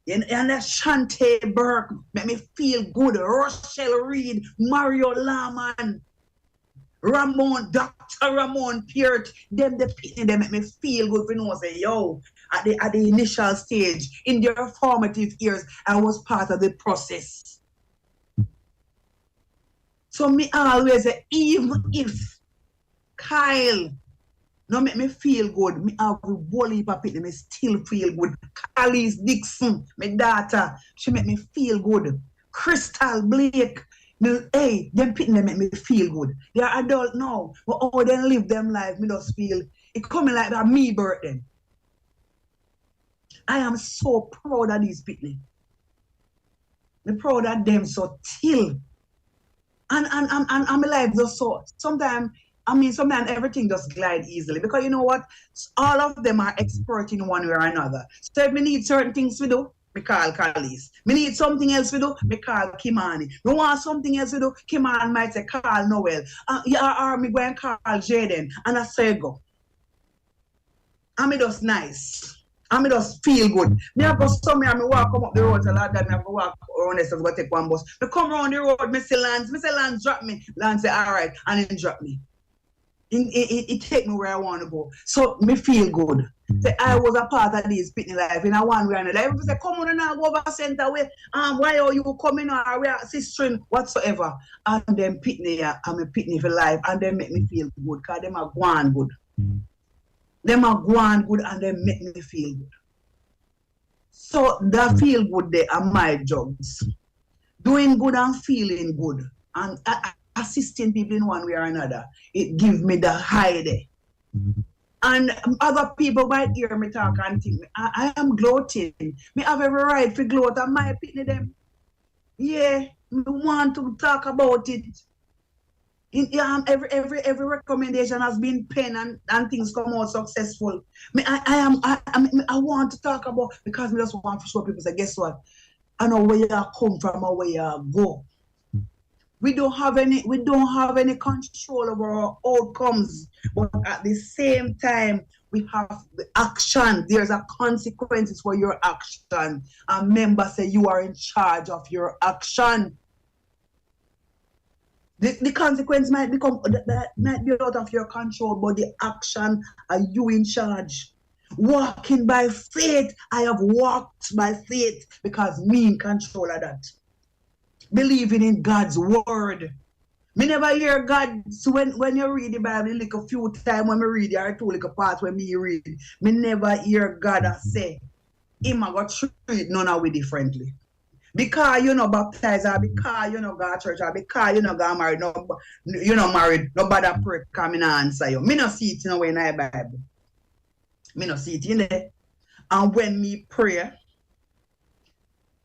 B: And Shante Burke make me feel good. Rochelle Reed, Mario Laman, Dr. Ramon Peart, them make me feel good. You know, say, yo, at the initial stage, in their formative years, I was part of the process. So me always say, even if Kyle no make me feel good, me have a whole heap of people, me still feel good. Alice Dixon, my daughter, she make me feel good. Crystal Blake, hey, them people make me feel good. They are adult now, but how they live them life, me just feel, it coming like that me birthday. I am so proud of these people. I'm proud of them so till. And my life just so, sometimes everything just glide easily because you know what? All of them are expert in one way or another. So if we need certain things to do, we call Carlis. We need something else to do, we call Kimani. We want something else to do, Kimani might say call Noel. Or me go and call Jaden. And I say go. And me just nice. And me just feel good. Me I go somewhere and me walk come up the road, so like that me I go walk around this, so go take one bus. Me come around the road, me say Lance drop me. Lance say alright, and then drop me. It take me where I want to go. So me feel good. Say I was a part of this pitney life in a one way or another. Everybody say, come on now, go over center way. Why are you coming or we are sistering whatsoever? And then pitney, I'm a pitney for life, and they make me feel good because them are going good. Them are going good and they make me feel good. So that feel good they are my jobs. Doing good and feeling good and assisting people in one way or another. It gives me the high there. And other people might hear me talk and think, I am gloating. Me have every right to gloat and my opinion them. Yeah, me want to talk about it. Every recommendation has been penned and things come out successful. I want to talk about because we just want to show people say, guess what? I know where you come from or where you go. We don't have any control over our outcomes, but at the same time, we have the action. There's a consequences for your action. And members say you are in charge of your action. The consequence might be out of your control, but the action are you in charge. Walking by faith, I have walked by faith because me in control of that. Believing in God's word. Me never hear God, so when you read the Bible, like a few times when me read it, or two like a part when me read, me never hear God say, him I got treat none of we differently. Because you know baptized, or because you know go to church, or because you know go married, married, nobody pray come in and answer you. Me no see it in the Bible. Me no see it in there. And when me pray,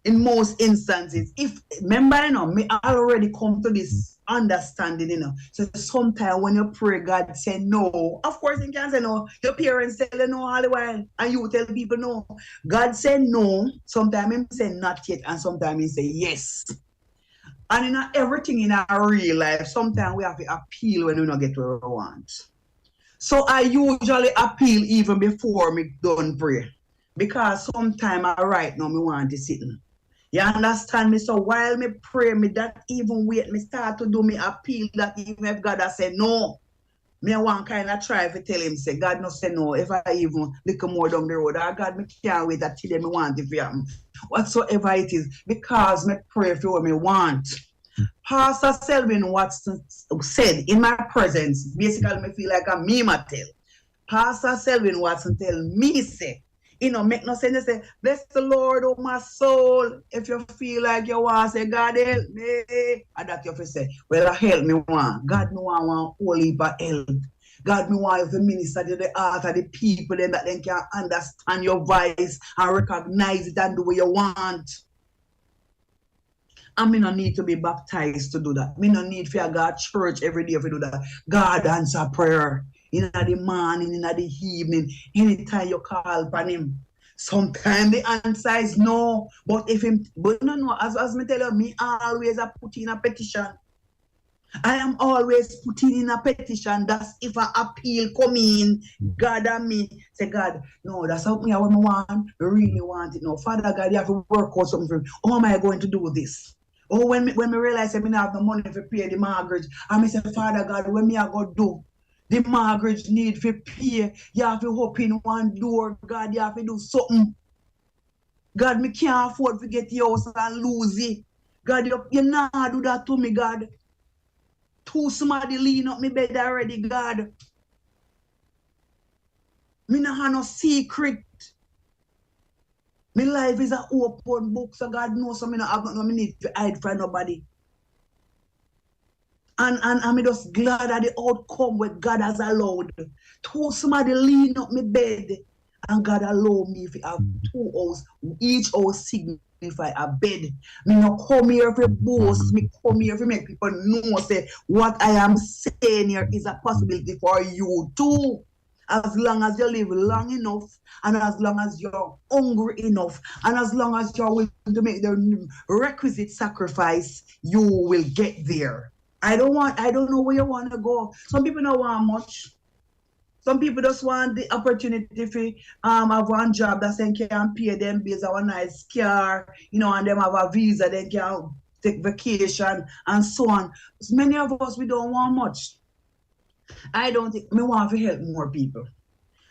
B: in most instances, me already come to this understanding, So sometimes when you pray, God say no. Of course, you can say no. Your parents tell you no all the while, and you tell people no. God say no. Sometimes he say not yet, and sometimes he say yes. And in everything in our real life, sometimes we have to appeal when we don't get what we want. So I usually appeal even before me done pray, because sometimes right now me want to sit. You understand me? So while me pray, me that even wait, me start to do me appeal that even if God has said no, me want kind of try to tell him, say, God no say no, if I even look more down the road, or God me can't wait that till me want it for happen. Whatsoever it is, because me pray for what me want. Pastor Selwyn Watson said in my presence, basically me feel like a me tell. Pastor Selwyn Watson tell me, say, You know, make no sense to say, bless the Lord, oh my soul. If you feel like you want to say, God help me. And that you have to say, well, help me one. God me want whole heap of help. God me want you to minister to the heart of the people then that they can understand your voice and recognize it and do what you want. And me no need to be baptized to do that. Me no need for God church every day to do that. God answer prayer. In the morning, in the evening, anytime you call upon him. Sometimes the answer is no. But if him, but no, as me tell you, me always a put in a petition. I am always putting in a petition. That's if an appeal come in, God and me say, God, no, that's something I want, really want it. No, Father God, you have to work out something for me. How am I going to do this? Oh, when me realize I don't have the money to pay the mortgage, I say, Father God, when me I go do? The mortgage need to pay. You have to open one door. God, you have to do something. God, me can't afford to get the house and lose it. God, you not do that to me, God. Too somebody lean up me bed already, God. Me not have no secret. My life is an open book, so God knows so me not have no need to hide from nobody. And I'm just glad at the outcome what God has allowed. To somebody lean up my bed and God allow me if have 2 hours, each house signify a bed. Me not come here for boast, me come here to make people know say what I am saying here is a possibility for you too. As long as you live long enough, and as long as you're hungry enough, and as long as you're willing to make the requisite sacrifice, you will get there. I don't know where you want to go. Some people don't want much. Some people just want the opportunity to have one job that they can pay them bills, have a nice car, you know, and them have a visa, they can take vacation and so on. So many of us, we don't want much. I don't think me want to help more people.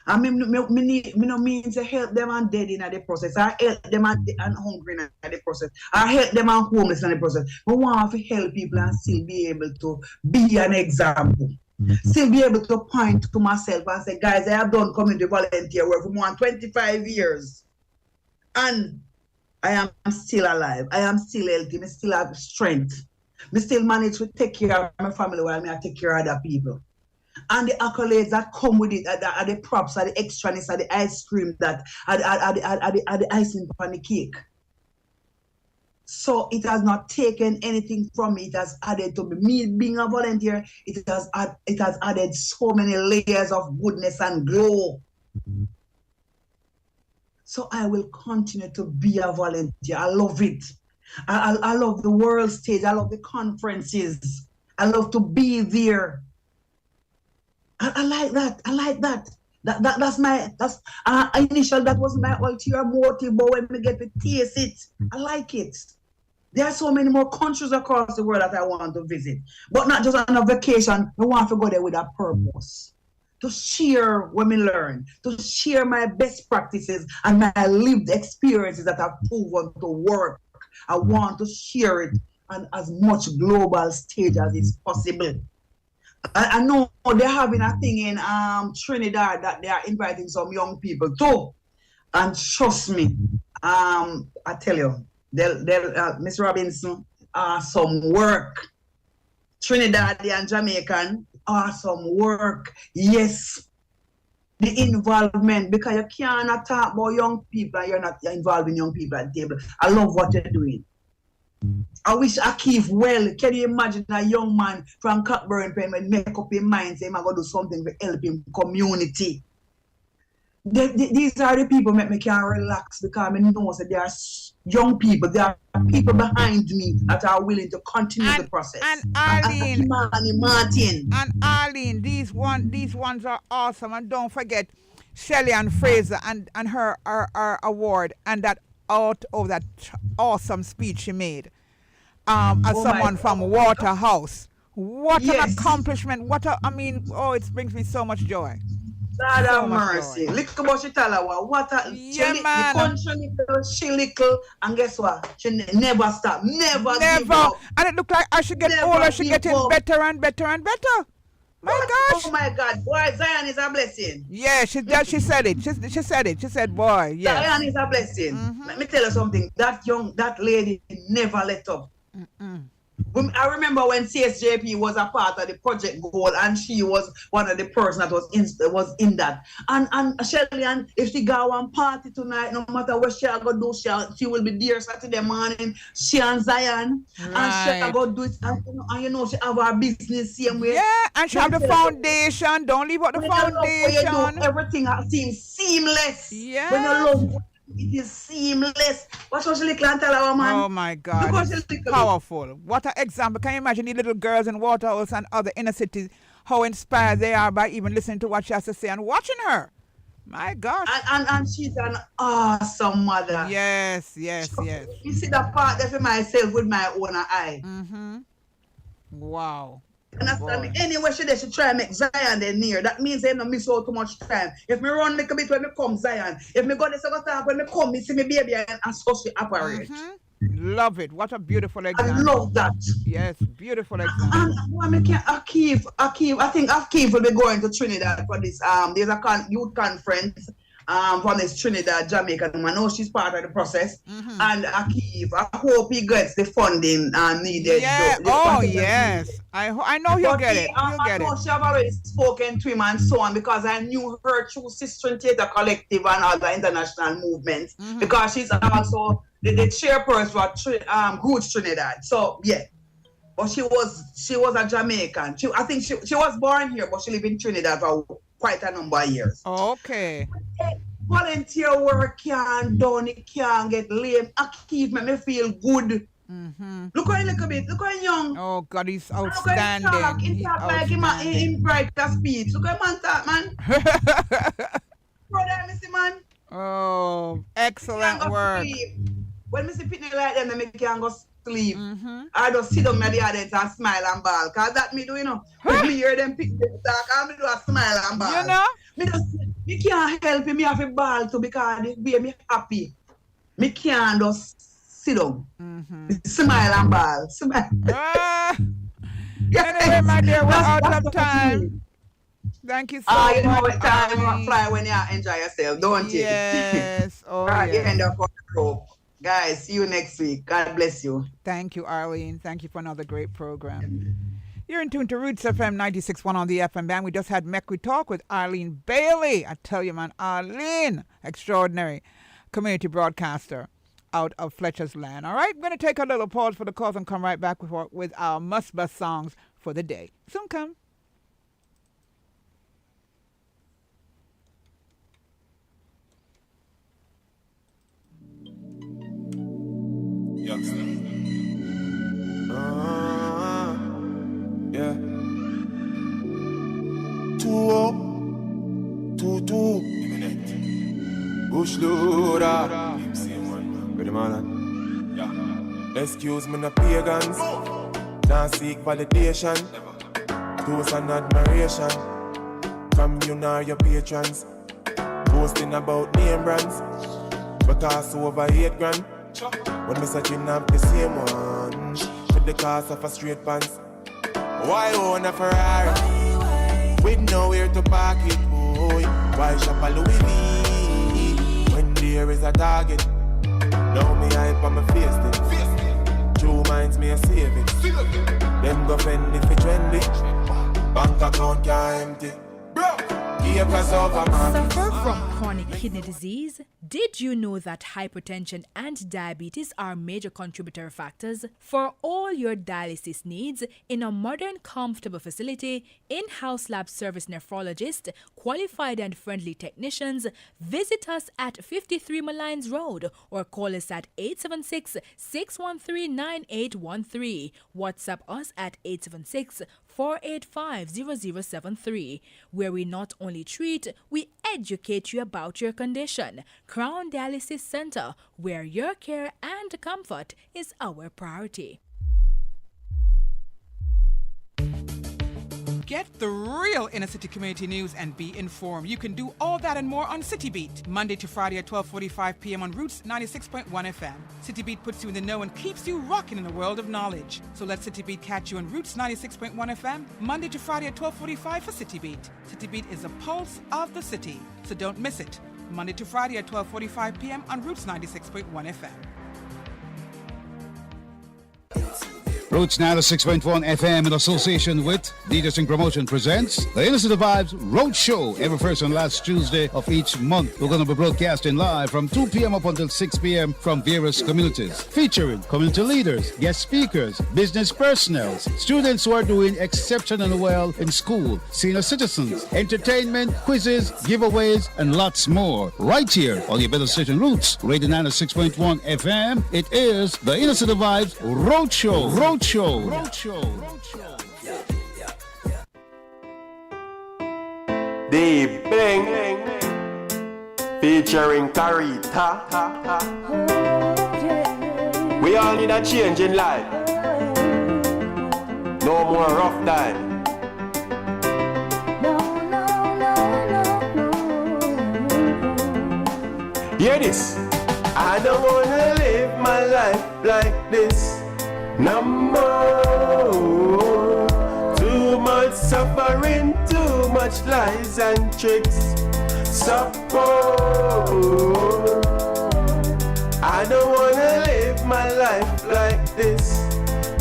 B: I mean, me no mean to help them and dead in the process. I help them and hungry in the process. I help them and homeless in the process. We want to help people and still be able to be an example. Still be able to point to myself and say, guys, I have done community volunteer work for more than 25 years. And I am still alive. I am still healthy. I still have strength. I still manage to take care of my family while I take care of other people. And the accolades that come with it, are the props, are the extraness, are the ice cream, that are the icing on the cake. So it has not taken anything from me. It has added to me. Me being a volunteer, it has added so many layers of goodness and glow. So I will continue to be a volunteer. I love it. I love the world stage. I love the conferences. I love to be there. I like that. I like that. That's initial. That was my ulterior motive. But when we get to taste it, I like it. There are so many more countries across the world that I want to visit, but not just on a vacation. I want to go there with a purpose, to share what we learn, to share my best practices and my lived experiences that have proven to work. I want to share it on as much global stage as is possible. I know they're having a thing in Trinidad that they are inviting some young people too. And trust me, I tell you, Miss Robinson, awesome work. Trinidadian, Jamaican, awesome work. Yes, the involvement, because you cannot talk about young people and you're not involving young people at the table. I love what you're doing. I wish Akif well. Can you imagine a young man from Cockburn Pen make up his mind, say, I'm going to do something to help him community. These are the people that make me can relax, because I know that there are young people, there are people behind me that are willing to continue the process.
A: And Arlene,
B: Martin.
A: And Arlene, these ones are awesome. And don't forget Shelley and Fraser and her award and that out of that awesome speech she made. As someone from Waterhouse. What an accomplishment. It brings me so much joy.
B: God have mercy. Look about Shitalawa. What a
A: man.
B: The country little, she little, and guess what? She never stop. Never.
A: And it looked like as she get older, she getting better and better and better.
I: My gosh.
B: Oh my God, boy, Zion is a blessing.
I: Yeah, she said it. She said it. She said, boy, yeah.
B: Zion is a blessing. Let me tell you something. That lady never let up. I remember when CSJP was a part of the project goal, and she was one of the person that was in that. And Shelly, and if she go on party tonight, no matter what she go do, she will be there Saturday morning. She and Zion, and she go do it. And you know she have her business same way.
I: Yeah, and she have the foundation. Don't leave out the foundation.
B: You do, everything seems seamless.
I: Yeah.
B: When you love, it is seamless. Watch how she little and tell our man.
I: Oh my God, it's powerful. What an example. Can you imagine the little girls in Waterhouse and other inner cities, how inspired they are by even listening to what she has to say and watching her? My gosh.
B: And she's an awesome mother.
I: Yes.
B: You see that part there for myself with my own eye.
I: Wow.
B: Understand me? Anyway, she try and make Zion then near. That means they don't miss out too much time. If me run make a bit when me come Zion. If me go this other time when me come, me see me baby and supposed to operate.
I: Love it. What a beautiful example.
B: I love that.
I: Yes, beautiful example.
B: And Akeem, I think Akeem will be going to Trinidad for this. There's a youth conference from this Trinidad, Jamaica. I know she's part of the process. And Akeem, I hope he gets the funding needed.
I: Yeah. Yes. I know he'll get it.
B: I know she have already spoken to him and so on, because I knew her through Sister and Theatre Collective and other international movements, because she's also the chairperson for Roots Trinidad. So yeah, but she was a Jamaican. I think she was born here, but she lived in Trinidad for quite a number of years.
I: Okay.
B: Volunteer work can't done, it can't get lame. Akeem make me feel good. Look how he look a bit. Look how young.
I: Oh God, he's outstanding.
B: Look how he talk like him in brighter speech. Look how man talk, man. Brother, Missy man.
I: Oh, excellent work.
B: When me see Pitney like them, then me can go sleep. I just sit down at the audience and smile and ball. Cause that me do, you know. When me hear them Pitney talk, I me do a smile and ball.
I: You know?
B: Me can't help it. Me have a ball too, because it make me happy. Me can't just sit down. Smile and ball. Smile.
I: Anyway, my dear, we're out of time. Thank you so much.
B: You know what time fly when you enjoy yourself, don't you?
I: Yes. Oh,
B: right, you end up on the rope. Guys, see you next week. God bless you.
I: Thank you, Arlene. Thank you for another great program. You're in tune to Roots FM 96.1 on the FM band. We just had Mecri Talk with Arlene Bailey. I tell you, man, Arlene, extraordinary community broadcaster out of Fletcher's Land. All right, we're going to take a little pause for the calls and come right back with our must-bust songs for the day. Soon come.
H: Youngster. Yeah. 2-2 imminent. Bush loader. Ready, man? Yeah. Excuse me, no pagans. Now seek validation. Toast and admiration from you nor your patrons. Boasting about name brands. Because over 8 grand. When me searching up the same one with the cost of a straight pants. Why own a Ferrari with nowhere to park it, boy? Why shop a Louis V when there is a target? Now me hype on my face then. True minds me a saving. Them go fend if it trendy. Bank account can't empty.
J: Suffer from chronic kidney disease? Did you know that hypertension and diabetes are major contributor factors? For all your dialysis needs, in a modern, comfortable facility, in-house lab service nephrologist, qualified and friendly technicians, visit us at 53 Malines Road or call us at 876-613-9813. WhatsApp us at 876-485-0073, where we not only treat, we educate you about your condition. Crown Dialysis Center, where your care and comfort is our priority.
A: Get the real inner city community news and be informed. You can do all that and more on City Beat, Monday to Friday at 12:45 p.m. on Roots 96.1 FM. City Beat puts you in the know and keeps you rocking in a world of knowledge. So let City Beat catch you on Roots 96.1 FM, Monday to Friday at 12:45 for City Beat. City Beat is the pulse of the city, so don't miss it. Monday to Friday at 12:45 p.m. on Roots 96.1 FM.
D: Roots 96.1 FM in association with DJ String Promotion presents the Innocent Vibes Road Show every first and last Tuesday of each month. We're going to be broadcasting live from 2 p.m. up until 6 p.m. from various communities, featuring community leaders, guest speakers, business personnel, students who are doing exceptionally well in school, senior citizens, entertainment, quizzes, giveaways, and lots more. Right here on your better station Roots, Radio 96.1 FM. It is the Innocent Vibes Road Show. Road Show.
H: The Bang featuring Carita. We all need a change in life. No more rough time. Hear this. I don't wanna live my life like this. No more. Too much suffering, too much lies and tricks. Support. I don't wanna live my life like this.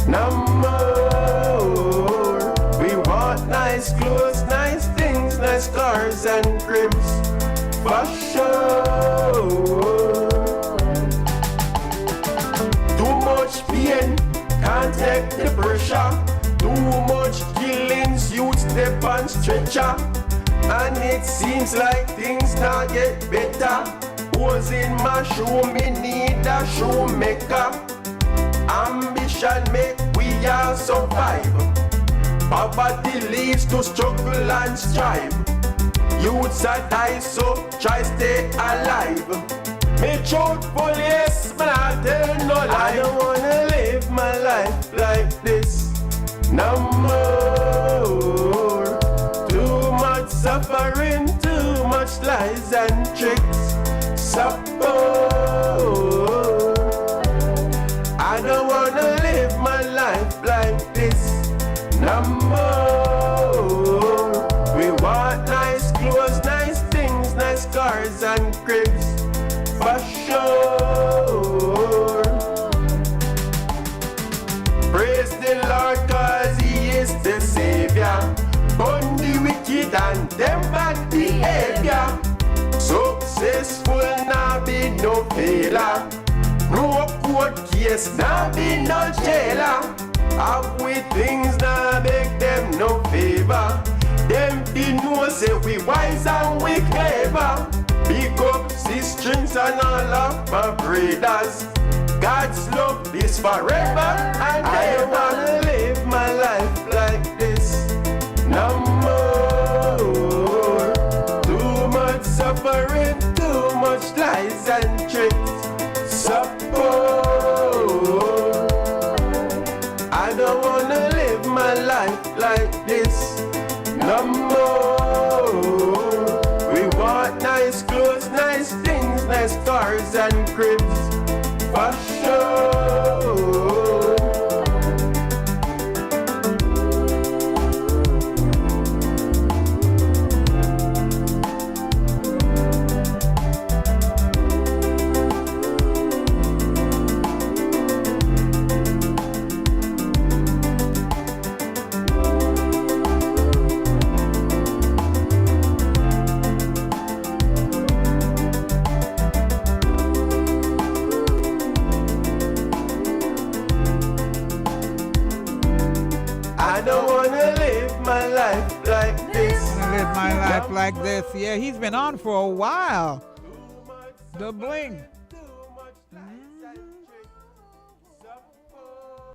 H: No more. We want nice clothes, nice things, nice cars and cribs. For sure. Too much pain. Can't take the pressure. Too much killings, youth step on stretcher. And it seems like things not get better. Holes in my shoe, me need a shoemaker. Ambition make we all survive. Poverty leads to struggle and strive. Youths are die, so try stay alive. Me truthful, yes, but I tell no lie. I don't wanna live my life like this. No more. Too much suffering, too much lies and tricks. Support. I don't wanna live my life like this. No more. We want nice clothes, nice things, nice cars and cribs. For sure. Praise the Lord cause He is the Savior. Burn the wicked and them bad behavior. Successful now be no failure. No court case now be no jailer. Have we things now make them no favor. Them be no say we wise and we clever. Pick up sisters and all of my brothers. God's love is forever and I wanna live my life like this. No more. Too much suffering, too much lies and tricks. Support. I don't wanna live my life like this. No more. We want nice clothes, nice things, nice cars and cribs. For sure.
I: Like this. Yeah, he's been on for a while. The Bling.